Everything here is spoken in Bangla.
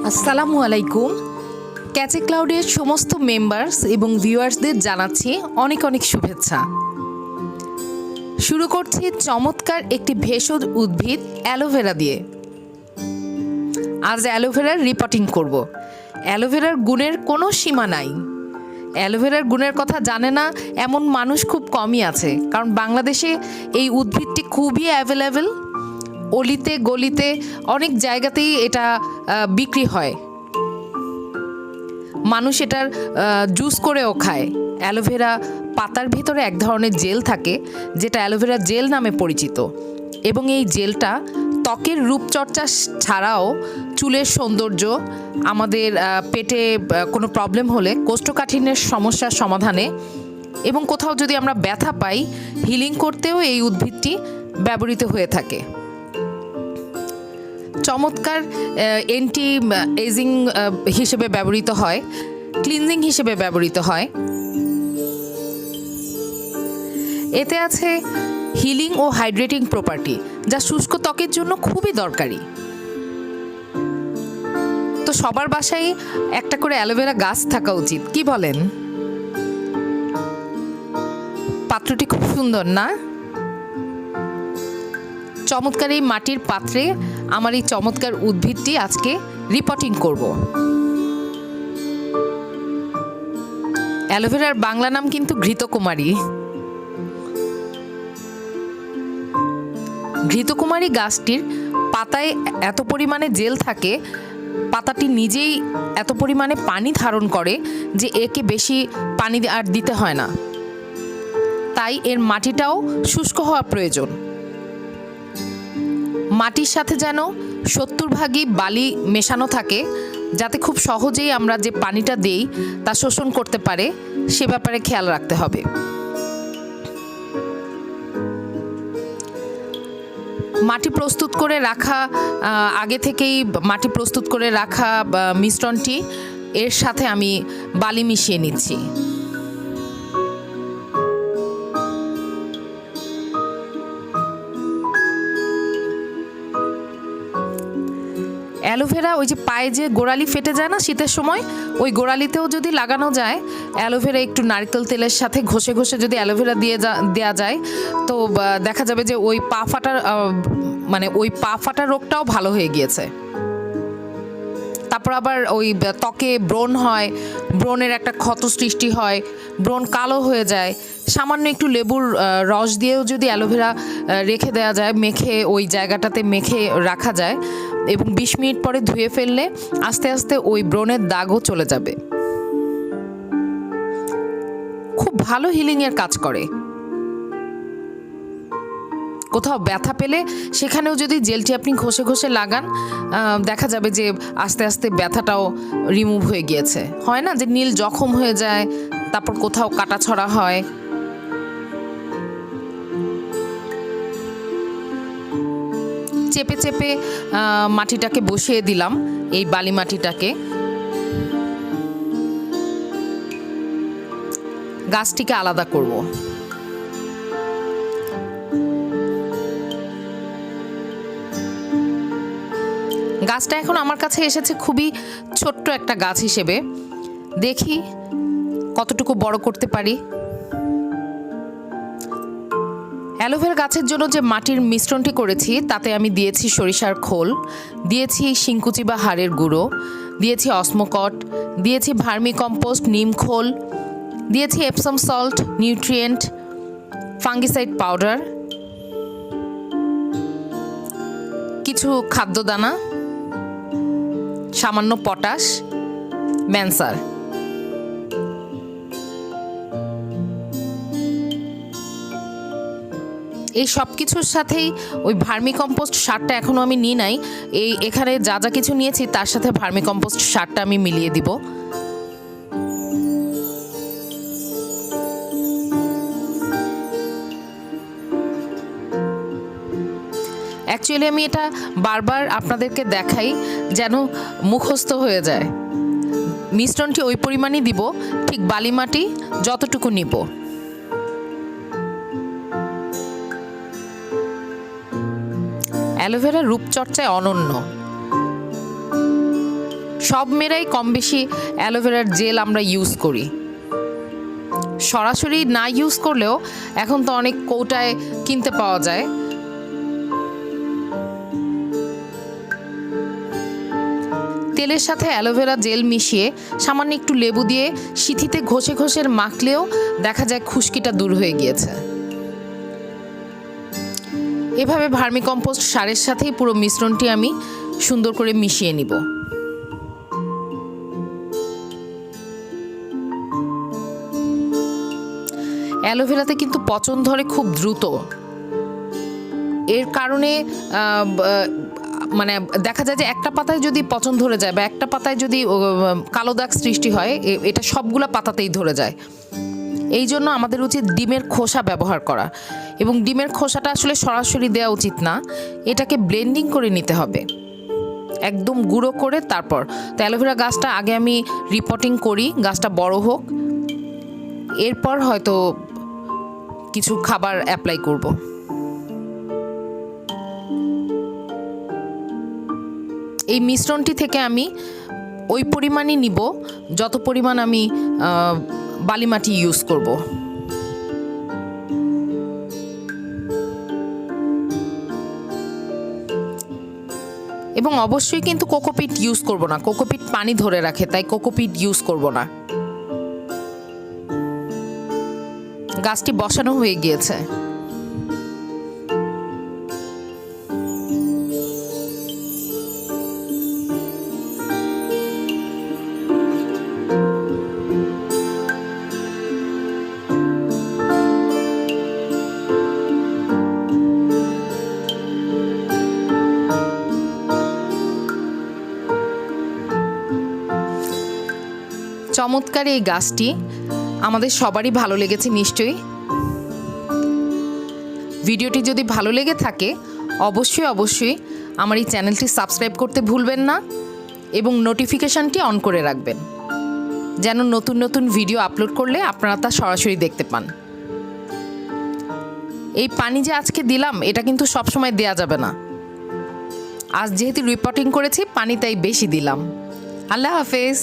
আসসালামু আলাইকুম। ক্যাচে ক্লাউডের সমস্ত মেম্বার্স এবং ভিউয়ার্সদের জানাচ্ছি অনেক অনেক শুভেচ্ছা। শুরু করছি চমৎকার একটি ভেষজ উদ্ভিদ অ্যালোভেরা দিয়ে। আজ অ্যালোভেরার রিপোর্টিং করব। অ্যালোভেরার গুণের কোনো সীমা নাই। অ্যালোভেরার গুণের কথা জানে না এমন মানুষ খুব কমই আছে, কারণ বাংলাদেশে এই উদ্ভিদটি খুবই অ্যাভেলেবেল। অলিতে গলিতে অনেক জায়গাতেই এটা বিক্রি হয়। মানুষ এটার জুস করেও খায়। অ্যালোভেরা পাতার ভিতরে এক ধরনের জেল থাকে, যেটা অ্যালোভেরা জেল নামে পরিচিত, এবং এই জেলটা ত্বকের রূপচর্চা ছাড়াও চুলের সৌন্দর্য, আমাদের পেটে কোনো প্রবলেম হলে কোষ্ঠকাঠিন্যের সমস্যার সমাধানে এবং কোথাও যদি আমরা ব্যথা পাই হিলিং করতেও এই উদ্ভিদটি ব্যবহৃত হয়ে থাকে। চমৎকার অ্যান্টি এজিং হিসেবে ব্যবহৃত হয়, ক্লিনজিং হিসেবে ব্যবহৃত হয়। এতে আছে হিলিং ও হাইড্রেটিং প্রপার্টি, যা শুষ্ক ত্বকের জন্য খুবই দরকারি। তো সবার বাসায় একটা করে অ্যালোভেরা গাছ থাকা উচিত, কি বলেন? পাত্রটি খুব সুন্দর না? চমৎকার এই মাটির পাত্রে আমার এই চমৎকার উদ্ভিদটি আজকে রিপোর্টিং করব। অ্যালোভেরার বাংলা নাম কিন্তু ঘৃতকুমারী। ঘৃতকুমারী গাছটির পাতায় এত পরিমাণে জেল থাকে, পাতাটি নিজেই এত পরিমাণে পানি ধারণ করে যে একে বেশি পানি আর দিতে হয় না, তাই এর মাটিটাও শুষ্ক হওয়া প্রয়োজন। মাটির সাথে যেন 70 বালি মেশানো থাকে, যাতে খুব সহজেই আমরা যে পানিটা দেই তা শোষণ করতে পারে, সে ব্যাপারে খেয়াল রাখতে হবে। মাটি প্রস্তুত করে রাখা, আগে থেকেই মাটি প্রস্তুত করে রাখা মিশ্রণটি এর সাথে আমি বালি মিশিয়ে নিচ্ছি। অ্যালোভেরা ওই যে পায়ে যে গোড়ালি ফেটে যায় না শীতের সময়, ওই গোড়ালিতেও যদি লাগানো যায় অ্যালোভেরা, একটু নারকেল তেলের সাথে ঘষে ঘষে যদি অ্যালোভেরা দেওয়া যায়, তো দেখা যাবে যে ওই ওই পা ফাটা রোগটাও ভালো হয়ে গিয়েছে। তারপর আবার ওই ত্বকে ব্রণ হয়, ব্রণের একটা ক্ষত সৃষ্টি হয়, ব্রণ কালো হয়ে যায়। সামান্য একটু লেবুর রস দিয়েও যদি অ্যালোভেরা রেখে দেওয়া যায়, মেখে ওই জায়গাটাতে মেখে রাখা যায় এবং 20 মিনিট পরে ধুয়ে ফেললে আস্তে আস্তে ওই ব্রণের দাগও চলে যাবে। খুব ভালো হিলিংয়ের কাজ করে। কোথাও ব্যথা পেলে সেখানেও যদি জেলটি আপনি ঘষে ঘষে লাগান, দেখা যাবে যে আস্তে আস্তে ব্যথাটাও রিমুভ হয়ে গিয়েছে। হয় না যে নীল জখম হয়ে যায়, তারপর কোথাও কাটাছড়া হয়। চেপে চেপে মাটিটাকে বসিয়ে দিলাম, এই বালি মাটিটাকে। গাছটিকে আলাদা করব। গাছটা এখন আমার কাছে এসেছে খুবই ছোট্ট একটা গাছ হিসেবে। দেখি কতটুকু বড় করতে পারি। অ্যালোভেরা গাছের জন্য যে মাটির মিশ্রণটি করেছি তাতে আমি দিয়েছি সরিষার খোল, দিয়েছি শিংকুচি বা হাড়ের গুঁড়ো, দিয়েছি অসমোকট, দিয়েছি ভার্মি কম্পোস্ট, নিম খোল, দিয়েছি Epsom salt, nutrient, fungicide powder, কিছু খাদ্যদানা, সামান্য পটাশ, ম্যানসার। এই সব কিছুর সাথেই ওই ভার্মি কম্পোস্ট সারটা এখনও আমি নিই নাই। এখানে যা যা কিছু নিয়েছি তার সাথে ভার্মি কম্পোস্ট সারটা আমি মিলিয়ে দিব। অ্যাকচুয়ালি আমি এটা বারবার আপনাদেরকে দেখাই যেন মুখস্থ হয়ে যায়। মিশ্রণটি ওই পরিমাণই দিব, ঠিক বালি মাটি যতটুকু নিব। অ্যালোভেরা রূপচর্চায় অনন্য। সব মেয়েরাই কম বেশি অ্যালোভেরার জেল আমরা ইউজ করি। সরাসরি না ইউজ করলেও এখন তো অনেক কৌটায় কিনতে পাওয়া যায়। তেলের সাথে অ্যালোভেরা জেল মিশিয়ে সামান্য একটু লেবু দিয়ে সিথিতে ঘষে ঘষে মাখলেও দেখা যায় খুশকিটা দূর হয়ে গিয়েছে। এভাবে ভার্মিকম্পোস্ট সারের সাথেই পুরো মিশ্রণটি আমি সুন্দর করে মিশিয়ে নিব। অ্যালোভেরাতে কিন্তু পচন ধরে খুব দ্রুত। এর কারণে মানে দেখা যায় যে একটা পাতায় যদি পচন ধরে যায় বা একটা পাতায় যদি কালো দাগ সৃষ্টি হয়, এটা সবগুলা পাতাতেই ধরে যায়। এই জন্য আমাদের উচিত ডিমের খোসা ব্যবহার করা, এবং ডিমের খোসাটা আসলে সরাসরি দেওয়া উচিত না, এটাকে ব্লেন্ডিং করে নিতে হবে একদম গুঁড়ো করে। তারপর তো অ্যালোভেরা গাছটা আগে আমি রিপোর্টিং করি, গাছটা বড় হোক, এরপর হয়তো কিছু খাবার অ্যাপ্লাই করব। এই মিশ্রণটি থেকে আমি ওই পরিমাণই নিব যত পরিমাণ আমি বালি মাটি ইউজ করব। এবং অবশ্যই কিন্তু কোকোপিট ইউজ করব না, কোকোপিট পানি ধরে রাখে, তাই কোকোপিট ইউজ করব না। গাছটি বসানো হয়ে গিয়েছে। চমৎকার এই গাছটি আমাদের সবারই ভালো লেগেছে নিশ্চয়ই। ভিডিওটি যদি ভালো লেগে থাকে অবশ্যই আমার এই চ্যানেলটি সাবস্ক্রাইব করতে ভুলবেন না এবং নোটিফিকেশানটি অন করে রাখবেন, যেন নতুন নতুন ভিডিও আপলোড করলে আপনারা তা সরাসরি দেখতে পান। এই পানি যে আজকে দিলাম এটা কিন্তু সবসময় দেয়া যাবে না। আজ যেহেতু রিপোর্টিং করেছি পানি তাই বেশি দিলাম। আল্লাহ হাফেজ।